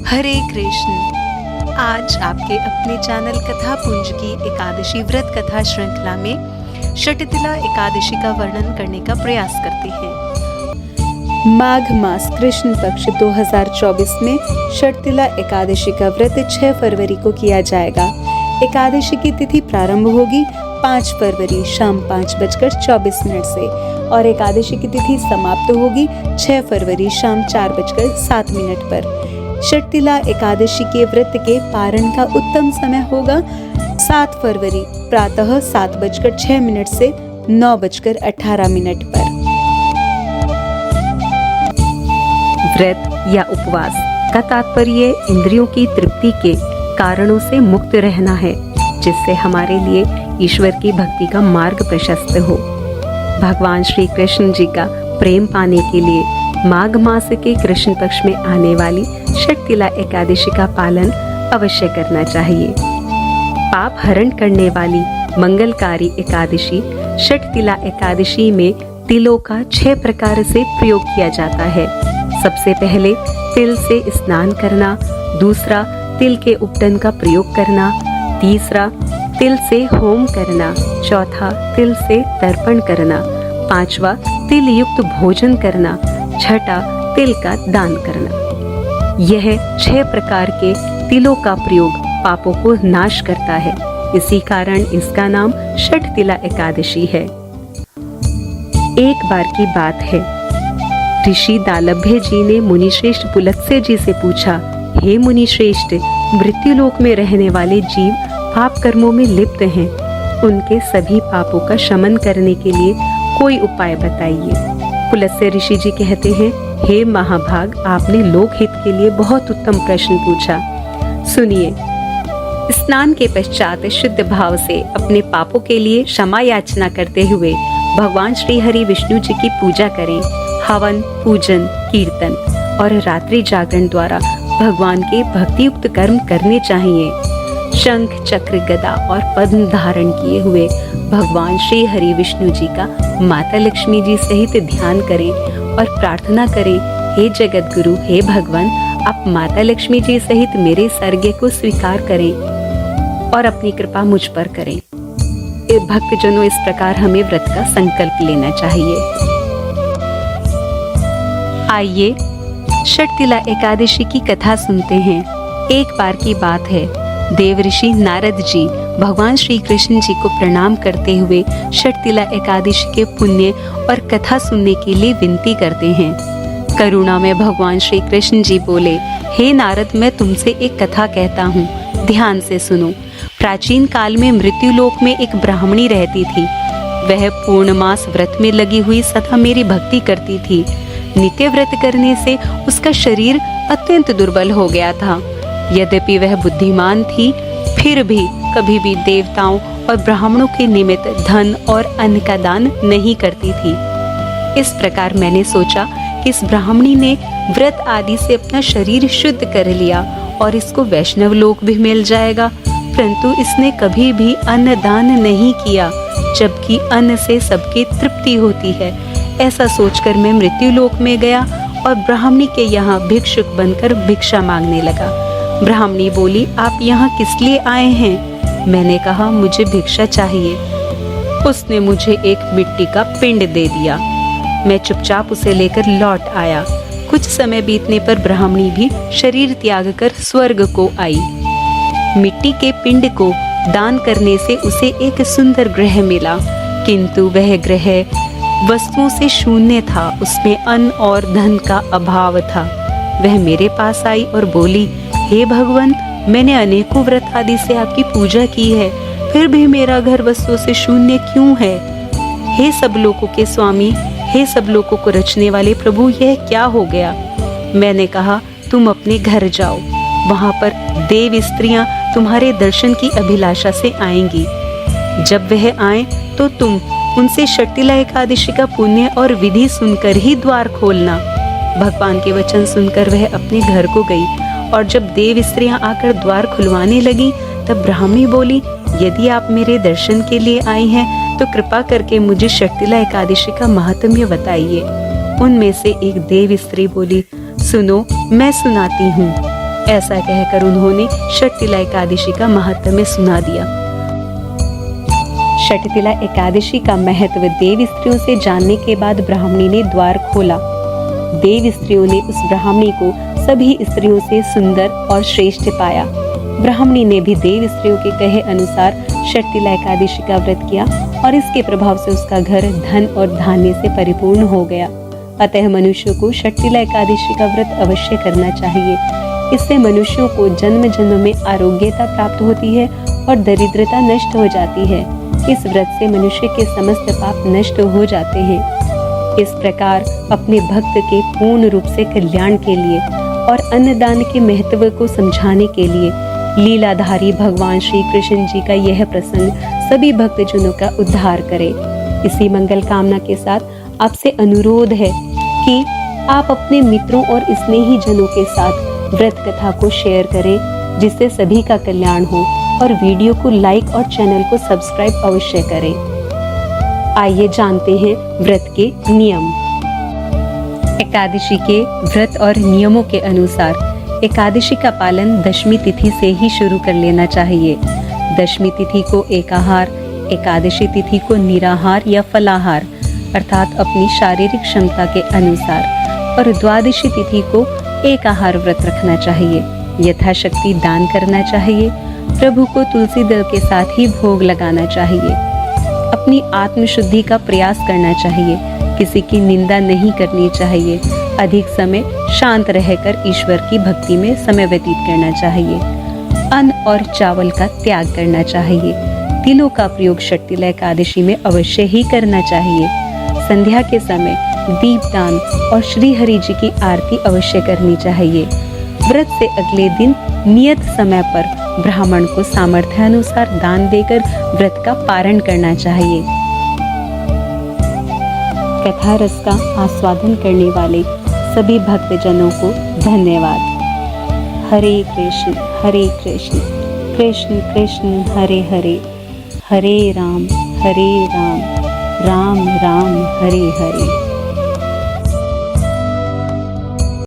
हरे कृष्ण। आज आपके अपने चैनल कथा पुंज की एकादशी व्रत कथा श्रृंखला में षटतिला एकादशी का वर्णन करने का प्रयास करते हैं। माघ मास कृष्ण पक्ष 2024 में षटतिला एकादशी का व्रत 6 फरवरी को किया जाएगा। एकादशी की तिथि प्रारंभ होगी 5 फरवरी शाम 5:24 से और एकादशी की तिथि समाप्त होगी 6 फरवरी शाम 4:07 पर। षटतिला एकादशी के व्रत के पारण का उत्तम समय होगा 7 फरवरी प्रातः 7:06 से 9:18 पर। व्रत या उपवास का तात्पर्य इंद्रियों की तृप्ति के कारणों से मुक्त रहना है, जिससे हमारे लिए ईश्वर की भक्ति का मार्ग प्रशस्त हो। भगवान श्री कृष्ण जी का प्रेम पाने के लिए माघ मास के कृष्ण पक्ष में आने वाली षटतिला एकादशी का पालन अवश्य करना चाहिए। पाप हरण करने वाली मंगलकारी एकादशी षटतिला एकादशी में तिलों का 6 प्रकार से प्रयोग किया जाता है। सबसे पहले तिल से स्नान करना, दूसरा तिल के उपटन का प्रयोग करना, तीसरा तिल से होम करना, चौथा तिल से तर्पण करना, पांचवा तिल युक्त भोजन करना, छठा तिल का दान करना। यह 6 प्रकार के तिलों का प्रयोग पापों को नाश करता है, इसी कारण इसका नाम षटतिला एकादशी है। एक बार की बात है, ऋषि दालभ्य जी ने मुनिश्रेष्ठ पुलत्स्य जी से पूछा, हे मुनिश्रेष्ठ, मृत्युलोक में रहने वाले जीव पाप कर्मों में लिप्त हैं, उनके सभी पापों का शमन करने के लिए कोई उपाय बताइए। पुलत्स्य ऋषि जी कहते हैं, हे महाभाग, आपने लोकहित के लिए बहुत उत्तम प्रश्न पूछा। सुनिए, स्नान के पश्चात शुद्ध भाव से अपने पापों के लिए क्षमा याचना करते हुए भगवान श्री हरि विष्णु जी की पूजा करें। हवन, पूजन, कीर्तन और रात्रि जागरण द्वारा भगवान के भक्तियुक्त कर्म करने चाहिए। शंख, चक्र, गदा और पद्म धारण किए हुए भगवान श्री हरि विष्णु जी का माता लक्ष्मी जी सहित ध्यान करें और प्रार्थना करें, हे जगत गुरु, हे भगवान, आप माता लक्ष्मी जी सहित मेरे सर्ग को स्वीकार करें और अपनी कृपा मुझ पर करें। भक्तजनों, इस प्रकार हमें व्रत का संकल्प लेना चाहिए। आइए षटतिला एकादशी की कथा सुनते हैं। एक बार की बात है, देव ऋषि नारद जी भगवान श्री कृष्ण जी को प्रणाम करते हुए षटतिला एकादशी के पुण्य और कथा सुनने के लिए विनती करते हैं। करुणा में भगवान श्री कृष्ण जी बोले, हे नारद, मैं तुमसे एक कथा कहता हूँ, ध्यान से सुनो। प्राचीन काल में मृत्युलोक में एक ब्राह्मणी रहती थी। वह पूर्णमास व्रत में लगी हुई सदा मेरी भक्ति करती थी। नित्य व्रत करने से उसका शरीर अत्यंत दुर्बल हो गया था। यद्यपि वह बुद्धिमान थी, फिर भी कभी भी देवताओं और ब्राह्मणों के निमित्त धन और अन्न का दान नहीं करती थी। इस प्रकार मैंने सोचा कि इस ब्राह्मणी ने व्रत आदि से अपना शरीर शुद्ध कर लिया और इसको वैष्णव लोक भी मिल जाएगा, परंतु इसने कभी भी अन्न दान नहीं किया, जबकि अन्न से सबकी तृप्ति होती है। ऐसा सोचकर मैं मृत्यु लोक में गया और ब्राह्मणी के यहाँ भिक्षुक बनकर भिक्षा मांगने लगा। ब्राह्मणी बोली, आप यहाँ किस लिए आए हैं? मैंने कहा, मुझे भिक्षा चाहिए। उसने मुझे एक मिट्टी का पिंड दे दिया। मैं चुपचाप उसे लेकर लौट आया। कुछ समय बीतने पर ब्राह्मणी भी शरीर त्याग कर स्वर्ग को आई। मिट्टी के पिंड को दान करने से उसे एक सुंदर गृह मिला, किंतु वह गृह वस्तुओं से शून्य था, उसमें अन्न और धन का अभाव था। वह मेरे पास आई और बोली, हे भगवान, मैंने अनेकों व्रत आदि से आपकी पूजा की है, फिर भी मेरा घर वस्तुओं से शून्य क्यों है? हे सब लोगों के स्वामी, हे सब लोगों को रचने वाले प्रभु, यह क्या हो गया? मैंने कहा, तुम अपने घर जाओ, वहां पर देव स्त्रियां तुम्हारे दर्शन की अभिलाषा से आएंगी। जब वह आए तो तुम उनसे षटतिला एकादशी का पुण्य और विधि सुनकर ही द्वार खोलना। भगवान के वचन सुनकर वह अपने घर को गई और जब देव स्त्रियां आकर द्वार खुलवाने लगी, तब ब्राह्मणी बोली, यदि आप मेरे दर्शन के लिए आई हैं तो कृपा करके मुझे षटतिला एकादशी का महात्म्य बताइए। उनमें से एक देव स्त्री बोली, सुनो, मैं सुनाती हूँ। ऐसा कहकर उन्होंने षटतिला एकादशी का महात्म्य सुना दिया। षटतिला एकादशी का महत्व देव स्त्रियों से जानने के बाद ब्राह्मणी ने द्वार खोला। देव स्त्रियों ने उस ब्राह्मणी को सभी स्त्रियों से सुंदर और श्रेष्ठ पाया। ब्राह्मणी ने भी देव स्त्रियों के कहे अनुसार षटतिला एकादशी का व्रत किया और इसके प्रभाव से उसका घर धन और धान्य से परिपूर्ण हो गया। अतः मनुष्य को षटतिला एकादशी का व्रत अवश्य करना चाहिए। इससे मनुष्यों को जन्म जन्म में आरोग्यता प्राप्त होती है और दरिद्रता नष्ट हो जाती है। इस व्रत से मनुष्य के समस्त पाप नष्ट हो जाते हैं। इस प्रकार अपने भक्त के पूर्ण रूप से कल्याण के लिए और अन्नदान के महत्व को समझाने के लिए लीलाधारी भगवान श्री कृष्ण जी का यह प्रसंग सभी भक्तजनों का उद्धार करे। इसी मंगल कामना के साथ आपसे अनुरोध है कि आप अपने मित्रों और स्नेही जनों के साथ व्रत कथा को शेयर करें, जिससे सभी का कल्याण हो, और वीडियो को लाइक और चैनल को सब्सक्राइब अवश्य करें। आइए जानते हैं व्रत के नियम। एकादशी के व्रत और नियमों के अनुसार एकादशी का पालन दशमी तिथि से ही शुरू कर लेना चाहिए। दशमी तिथि को एकाहार, एकादशी तिथि को निराहार या फलाहार अर्थात अपनी शारीरिक क्षमता के अनुसार, और द्वादशी तिथि को एकाहार व्रत रखना चाहिए। यथाशक्ति दान करना चाहिए। प्रभु को तुलसी दल के साथ ही भोग लगाना चाहिए। अपनी आत्मशुद्धि का प्रयास करना चाहिए। किसी की निंदा नहीं करनी चाहिए। अधिक समय शांत रहकर ईश्वर की भक्ति में समय व्यतीत करना चाहिए। अन्न और चावल का त्याग करना चाहिए। तिलों का प्रयोग षटतिला एकादशी में अवश्य ही करना चाहिए। संध्या के समय दीपदान और श्री हरि जी की आरती अवश्य करनी चाहिए। व्रत से अगले दिन नियत समय पर ब्राह्मण को सामर्थ्यानुसार दान देकर व्रत का पारण करना चाहिए। कथा रस का आस्वादन करने वाले सभी भक्तजनों को धन्यवाद। हरे कृष्ण कृष्ण कृष्ण हरे हरे, हरे राम राम राम हरे हरे।